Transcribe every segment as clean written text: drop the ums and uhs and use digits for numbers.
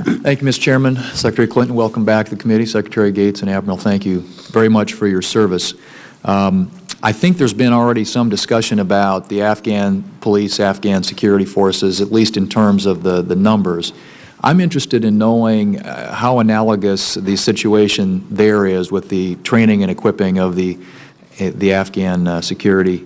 Thank you, Mr. Chairman. Secretary Clinton, welcome back to the committee. Secretary Gates and Admiral, thank you very much for your service. I think there's been already some discussion about the Afghan police, Afghan security forces, at least in terms of the numbers. I'm interested in knowing how analogous the situation there is with the training and equipping of the Afghan security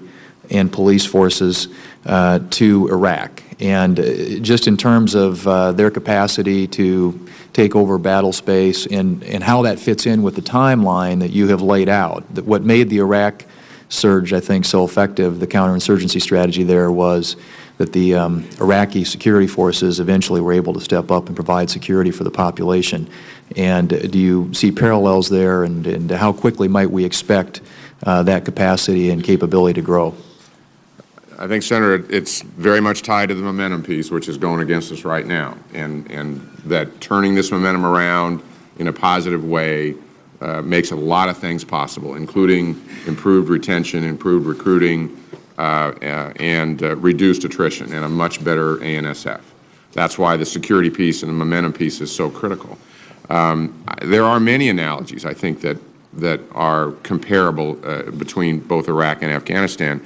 and police forces to Iraq, and just in terms of their capacity to take over battle space and how that fits in with the timeline that you have laid out. That what made the Iraq surge, I think, so effective, the counterinsurgency strategy there, was that the Iraqi security forces eventually were able to step up and provide security for the population. And do you see parallels there, and how quickly might we expect that capacity and capability to grow? I think, Senator, it's very much tied to the momentum piece, which is going against us right now, and that turning this momentum around in a positive way makes a lot of things possible, including improved retention, improved recruiting, and reduced attrition, and a much better ANSF. That's why the security piece and the momentum piece is so critical. There are many analogies, I think, that are comparable between both Iraq and Afghanistan.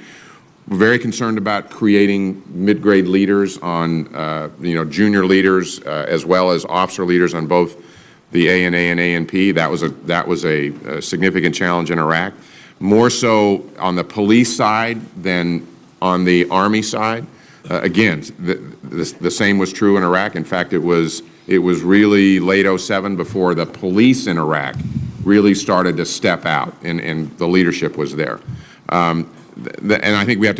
We're very concerned about creating mid-grade leaders on, junior leaders as well as officer leaders on both the ANA and ANP. That was a significant challenge in Iraq. More so on the police side than on the Army side. Again, the same was true in Iraq. In fact, it was really late '07 before the police in Iraq really started to step out, and the leadership was there. And I think we have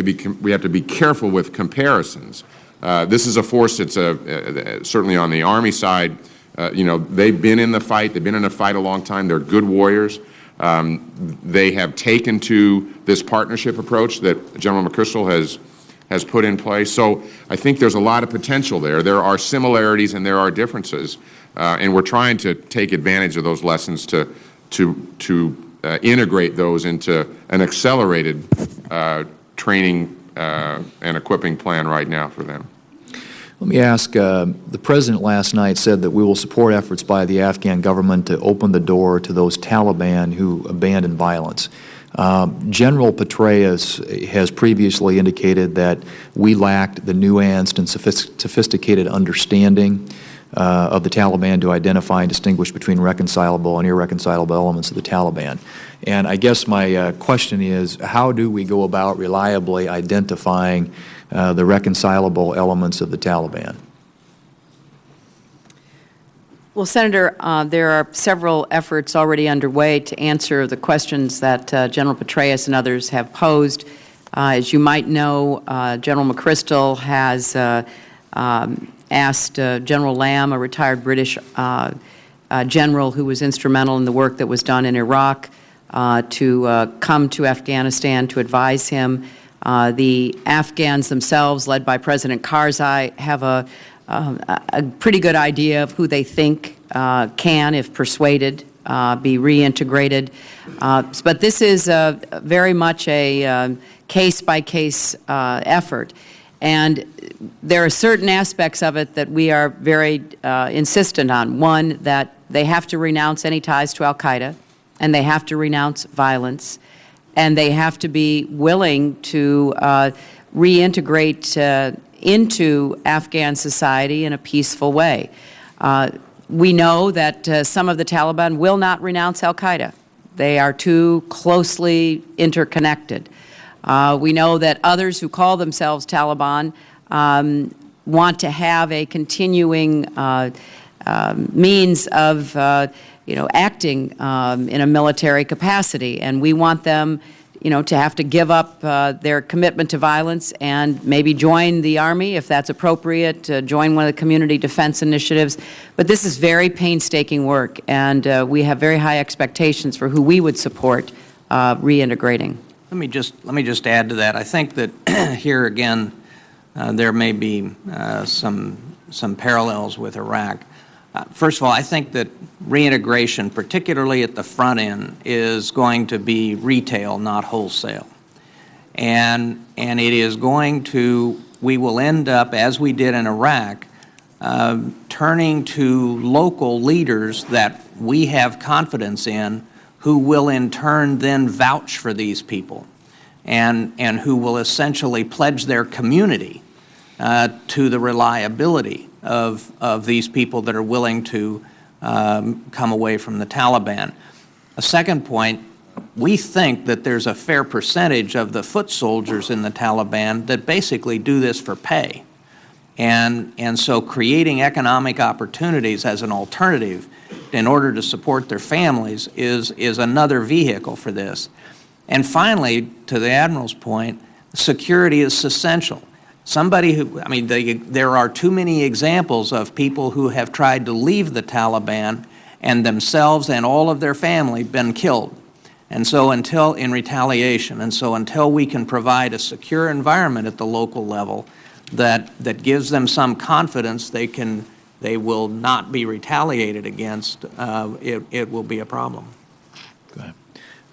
to be careful with comparisons. This is a force that's certainly on the Army side. They've been in the fight. They've been in a fight a long time. They're good warriors. They have taken to this partnership approach that General McChrystal has put in place. So I think there's a lot of potential there. There are similarities and there are differences, and we're trying to take advantage of those lessons to integrate those into an accelerated training and equipping plan right now for them. Let me ask, the President last night said that we will support efforts by the Afghan government to open the door to those Taliban who abandon violence. General Petraeus has previously indicated that we lacked the nuanced and sophisticated understanding of the Taliban to identify and distinguish between reconcilable and irreconcilable elements of the Taliban. And I guess my question is, how do we go about reliably identifying the reconcilable elements of the Taliban? Well, Senator, there are several efforts already underway to answer the questions that General Petraeus and others have posed. As you might know, General McChrystal has asked General Lamb, a retired British general who was instrumental in the work that was done in Iraq, to come to Afghanistan to advise him. The Afghans themselves, led by President Karzai, have a pretty good idea of who they think can, if persuaded, be reintegrated. But this is very much a case-by-case effort. And there are certain aspects of it that we are very insistent on. One, that they have to renounce any ties to al-Qaeda, and they have to renounce violence, and they have to be willing to reintegrate into Afghan society in a peaceful way. We know that some of the Taliban will not renounce al-Qaeda. They are too closely interconnected. We know that others who call themselves Taliban want to have a continuing means of, acting in a military capacity, and we want them, to have to give up their commitment to violence and maybe join the Army if that's appropriate, join one of the community defense initiatives. But this is very painstaking work, and we have very high expectations for who we would support reintegrating. Let me just add to that. I think that here again there may be some parallels with Iraq. First of all, I think that reintegration, particularly at the front end, is going to be retail, not wholesale. And it is going to, we will end up, as we did in Iraq, turning to local leaders that we have confidence in, who will in turn then vouch for these people, and who will essentially pledge their community to the reliability of these people that are willing to come away from the Taliban. A second point, we think that there's a fair percentage of the foot soldiers in the Taliban that basically do this for pay. And so creating economic opportunities as an alternative in order to support their families is another vehicle for this. And finally, to the Admiral's point, security is essential. Somebody who, I mean, there are too many examples of people who have tried to leave the Taliban and themselves and all of their family been killed. And so in retaliation, and so until we can provide a secure environment at the local level that gives them some confidence they will not be retaliated against, it will be a problem. Go ahead.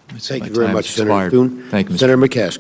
Thank you very much, Senator Expired. Thune. Thank you, Mr. Senator McCaskill.